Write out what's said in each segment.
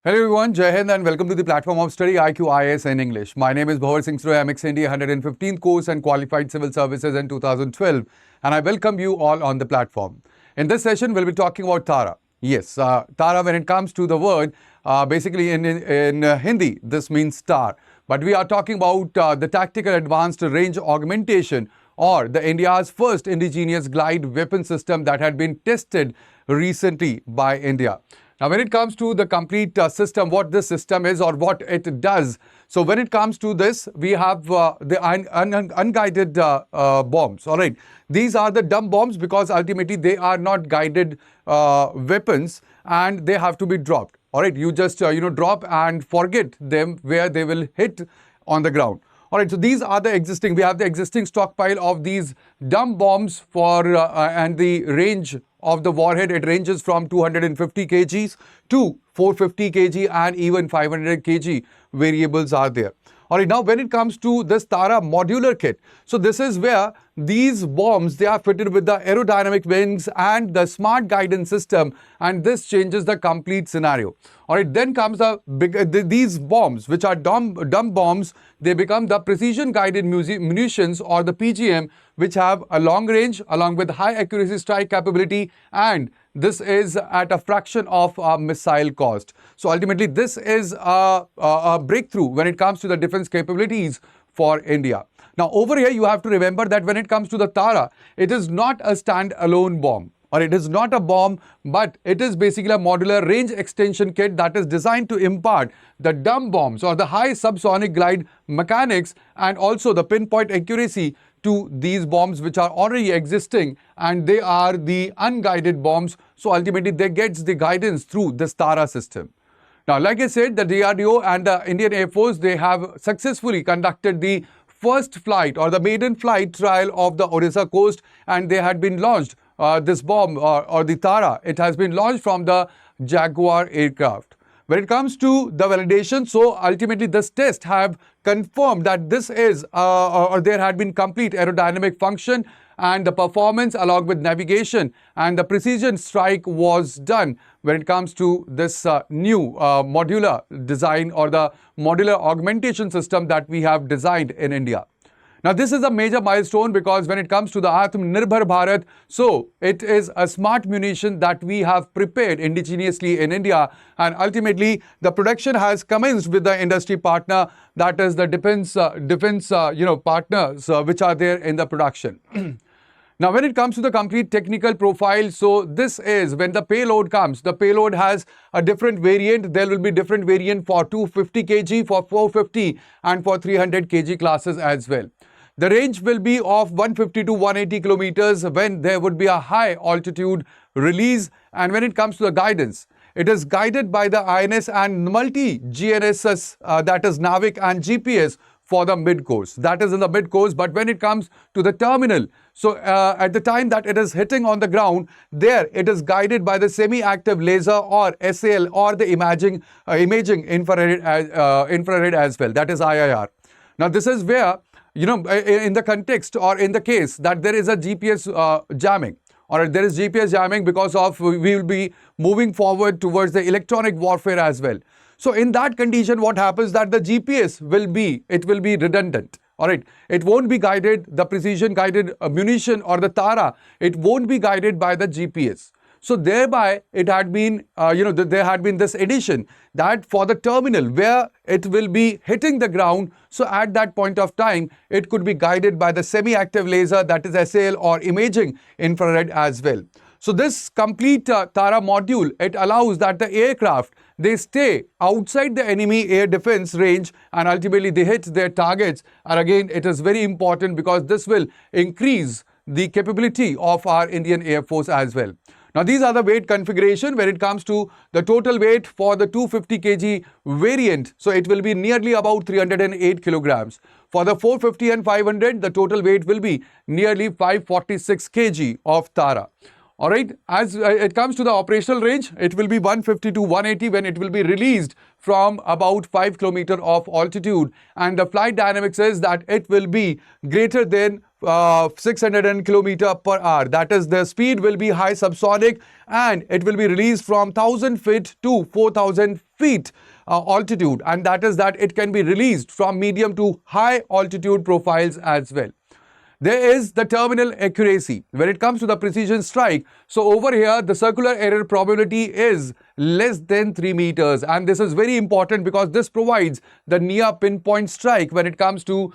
Hello everyone, Jai Hind and welcome to the platform of StudyIQ IAS in English. My name is Bhavar Singh Sroy, MX India 115th course and qualified civil services in 2012, and I welcome you all on the platform. In this session, we'll be talking about Tara. Yes, Tara, when it comes to the word, basically in Hindi, this means star. But we are talking about the Tactical Advanced Range Augmentation, or the India's first indigenous glide weapon system that had been tested recently by India. Now, when it comes to the complete system, what this system is or what it does. So, when it comes to this, we have the unguided bombs. All right. These are the dumb bombs because ultimately they are not guided weapons and they have to be dropped. All right. You just, drop and forget them where they will hit on the ground. All right, so these are the existing, we have the existing stockpile of these dumb bombs for, and the range of the warhead, it ranges from 250 kgs to 450 kg and even 500 kg variables are there. All right, now when it comes to this Tara modular kit, so this is where these bombs, they are fitted with the aerodynamic wings and the smart guidance system, and this changes the complete scenario. All right, then comes these bombs, which are dumb bombs, they become the precision guided munitions or the PGM, which have a long range along with high accuracy strike capability, and this is at a fraction of missile cost. So ultimately, this is a breakthrough when it comes to the defense capabilities for India. Now, over here, you have to remember that when it comes to the Tara, it is not a standalone bomb, or it is not a bomb, but it is basically a modular range extension kit that is designed to impart the dumb bombs or the high subsonic glide mechanics and also the pinpoint accuracy to these bombs which are already existing, and they are the unguided bombs. So ultimately, they get the guidance through this Tara system. Now, like I said, the DRDO and the Indian Air Force, they have successfully conducted the first flight or the maiden flight trial of the Odisha coast, and they had been launched. This bomb or the Tara, it has been launched from the Jaguar aircraft. When it comes to the validation, so ultimately this test have confirmed that this is or there had been complete aerodynamic function and the performance along with navigation and the precision strike was done when it comes to this new modular design or the modular augmentation system that we have designed in India. Now, this is a major milestone because when it comes to the Atmanirbhar Bharat, so it is a smart munition that we have prepared indigenously in India, and ultimately the production has commenced with the industry partner, that is the defense partners which are there in the production. Now, when it comes to the complete technical profile, so this is when the payload comes. The payload has a different variant. There will be different variant for 250 kg, for 450 and for 300 kg classes as well. The range will be of 150 to 180 kilometers when there would be a high altitude release. And when it comes to the guidance, it is guided by the INS and multi-GNSS, that is NAVIC and GPS for the mid-course. That is in the mid-course. But when it comes to the terminal, so at the time that it is hitting on the ground, there it is guided by the semi-active laser or SAL or the imaging infrared as well. That is IIR. Now, this is where, in the context or in the case that there is a GPS jamming, or there is GPS jamming because of we will be moving forward towards the electronic warfare as well. So in that condition, what happens that the GPS will be redundant. All right, it won't be guided, the precision guided munition or the Tara, it won't be guided by the GPS. So thereby, it had been, there had been this addition that for the terminal where it will be hitting the ground, so at that point of time, it could be guided by the semi-active laser, that is SAL or imaging infrared as well. So this complete Tara module, it allows that the aircraft, they stay outside the enemy air defense range and ultimately they hit their targets. And again, it is very important because this will increase the capability of our Indian Air Force as well. Now, these are the weight configuration when it comes to the total weight for the 250 kg variant. So, it will be nearly about 308 kilograms. For the 450 and 500, the total weight will be nearly 546 kg of Tara. All right, as it comes to the operational range, it will be 150 to 180 when it will be released from about 5 kilometers of altitude. And the flight dynamics is that it will be greater than 600 kilometers per hour. That is, the speed will be high subsonic, and it will be released from 1,000 feet to 4,000 feet altitude. And that is that it can be released from medium to high altitude profiles as well. There is the terminal accuracy when it comes to the precision strike. So over here, the circular error probability is less than 3 meters. And this is very important because this provides the near pinpoint strike when it comes to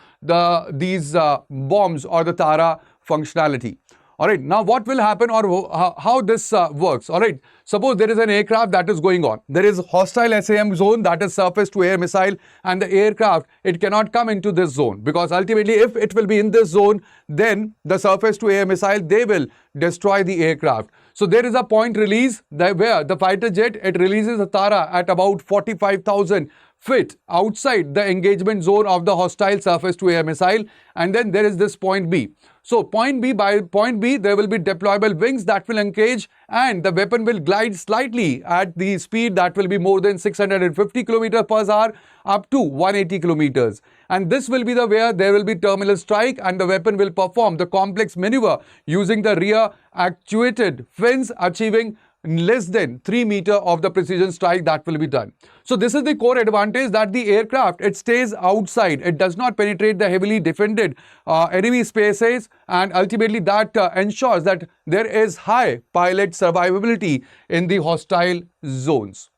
these bombs or the Tara functionality. All right, now what will happen or how this works? All right, suppose there is an aircraft that is going on. There is hostile SAM zone, that is surface to air missile, and the aircraft, it cannot come into this zone because ultimately if it will be in this zone, then the surface to air missile, they will destroy the aircraft. So there is a point release where the fighter jet, it releases a Tara at about 45,000 feet outside the engagement zone of the hostile surface to air missile, and then there is this point B. So by point B, there will be deployable wings that will engage, and the weapon will glide slightly at the speed that will be more than 650 kilometers per hour up to 180 kilometers. And this will be the where there will be terminal strike, and the weapon will perform the complex maneuver using the rear actuated fins, achieving less than 3 meters of the precision strike that will be done. So this is the core advantage, that the aircraft, it stays outside. It does not penetrate the heavily defended enemy spaces, and ultimately that ensures that there is high pilot survivability in the hostile zones.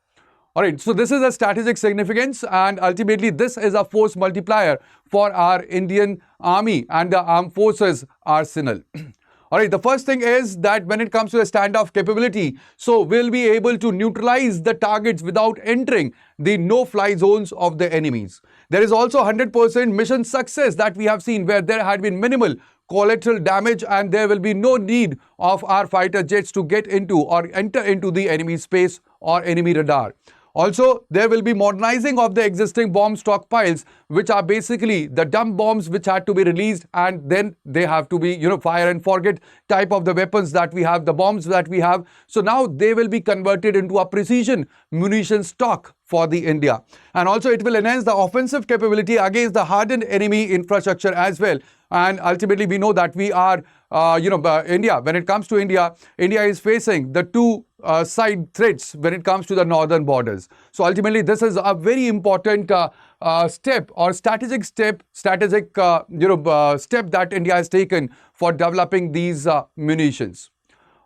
All right, so this is a strategic significance, and ultimately this is a force multiplier for our Indian Army and the Armed Forces arsenal. All right, the first thing is that when it comes to the standoff capability, so we'll be able to neutralize the targets without entering the no-fly zones of the enemies. There is also 100% mission success that we have seen, where there had been minimal collateral damage, and there will be no need of our fighter jets to get into or enter into the enemy space or enemy radar. Also, there will be modernizing of the existing bomb stockpiles, which are basically the dump bombs which had to be released, and then they have to be, fire and forget type of the weapons that we have, the bombs that we have. So now they will be converted into a precision munition stock for the India. And also it will enhance the offensive capability against the hardened enemy infrastructure as well. And ultimately we know that we are, India, when it comes to India, India is facing the two side threats when it comes to the northern borders. So ultimately this is a very important step or strategic step that India has taken for developing these munitions.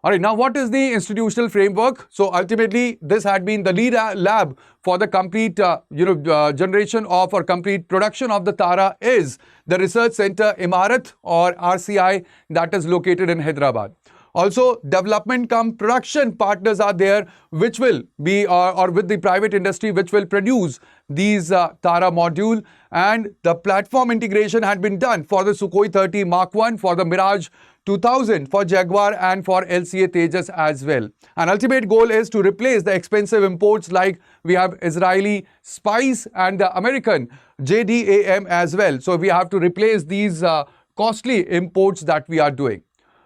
All right, now what is the institutional framework? So ultimately, this had been the lead lab for the complete, generation of or complete production of the Tara is the Research Center Imarat or RCI that is located in Hyderabad. Also, development cum production partners are there, which will be or with the private industry, which will produce these Tara module, and the platform integration had been done for the Sukhoi 30 Mark 1, for the Mirage 2000, for Jaguar, and for LCA Tejas as well. And ultimate goal is to replace the expensive imports like we have Israeli Spice and the American JDAM as well. So we have to replace these costly imports that we are doing.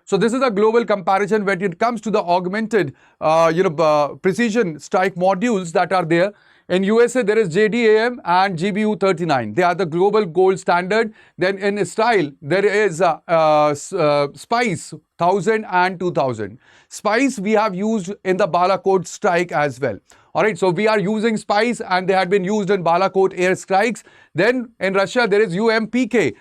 So this is a global comparison when it comes to the augmented, precision strike modules that are there. In USA, there is JDAM and GBU 39. They are the global gold standard. Then in Israel, there is Spice 1000 and 2000. Spice we have used in the Balakot strike as well. All right, so we are using Spice, and they had been used in Balakot air strikes. Then in Russia, there is UMPK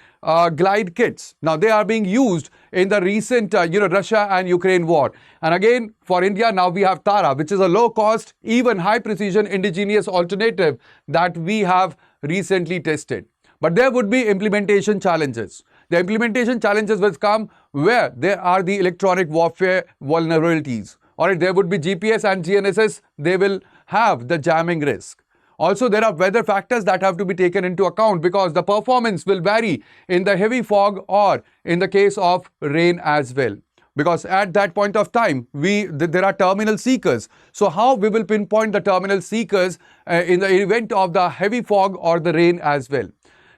glide kits. Now they are being used in the recent, Russia and Ukraine war. And again, for India, now we have Tara, which is a low-cost, even high-precision indigenous alternative that we have recently tested. But there would be implementation challenges. The implementation challenges will come where there are the electronic warfare vulnerabilities. All right, there would be GPS and GNSS. They will have the jamming risk. Also, there are weather factors that have to be taken into account, because the performance will vary in the heavy fog or in the case of rain as well. Because at that point of time, there are terminal seekers. So how we will pinpoint the terminal seekers in the event of the heavy fog or the rain as well.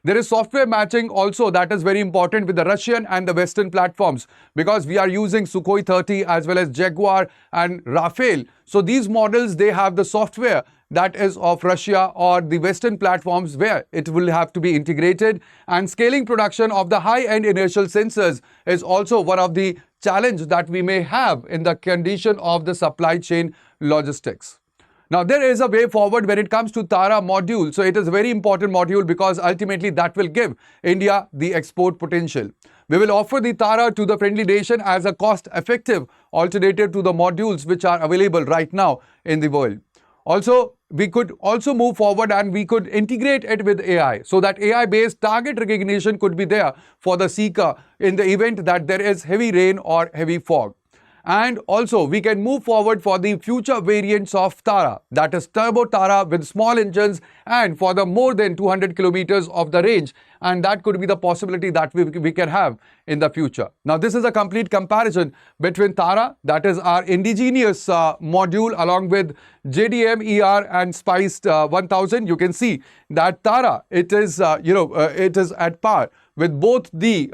There is software matching also that is very important with the Russian and the Western platforms, because we are using Sukhoi 30 as well as Jaguar and Rafale. So these models, they have the software that is of Russia or the Western platforms where it will have to be integrated. And scaling production of the high-end inertial sensors is also one of the challenges that we may have in the condition of the supply chain logistics. Now, there is a way forward when it comes to Tara module. So it is a very important module because ultimately that will give India the export potential. We will offer the Tara to the friendly nation as a cost-effective alternative to the modules which are available right now in the world. Also, we could also move forward and we could integrate it with AI so that AI-based target recognition could be there for the seeker in the event that there is heavy rain or heavy fog. And also, we can move forward for the future variants of Tara, that is Turbo Tara with small engines and for the more than 200 kilometers of the range. And that could be the possibility that we can have in the future. Now, this is a complete comparison between Tara, that is our indigenous module, along with JDM, ER and Spiced 1000. You can see that Tara, it is, it is at par with both the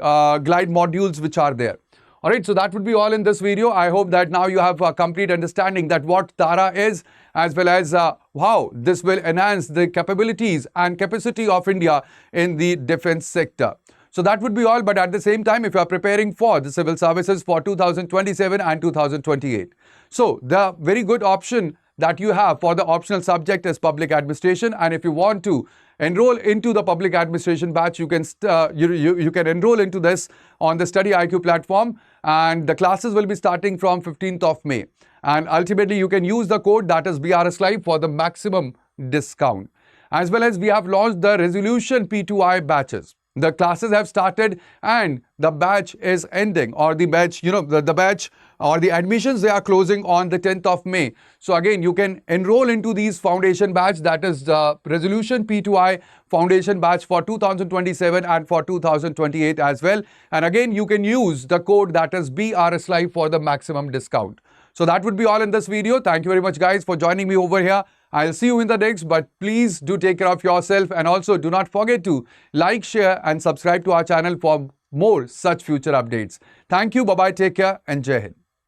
glide modules which are there. Alright, so that would be all in this video. I hope that now you have a complete understanding that what Tara is, as well as how this will enhance the capabilities and capacity of India in the defense sector. So that would be all, but at the same time, if you are preparing for the civil services for 2027 and 2028. So the very good option that you have for the optional subject is public administration, and if you want to enroll into the public administration batch, you can you can enroll into this on the StudyIQ platform, and the classes will be starting from 15th of May. And ultimately, you can use the code that is BRS Live for the maximum discount. As well as we have launched the resolution P2I batches. The classes have started and the batch is ending, or the batch, the batch or the admissions, they are closing on the 10th of May. So again, you can enroll into these foundation batch, that is the resolution P2I foundation batch for 2027 and for 2028 as well. And again, you can use the code that is BRS Live for the maximum discount. So that would be all in this video. Thank you very much, guys, for joining me over here. I'll see you in the next, but please do take care of yourself, and also do not forget to like, share and subscribe to our channel for more such future updates. Thank you. Bye-bye. Take care and Jai Hind.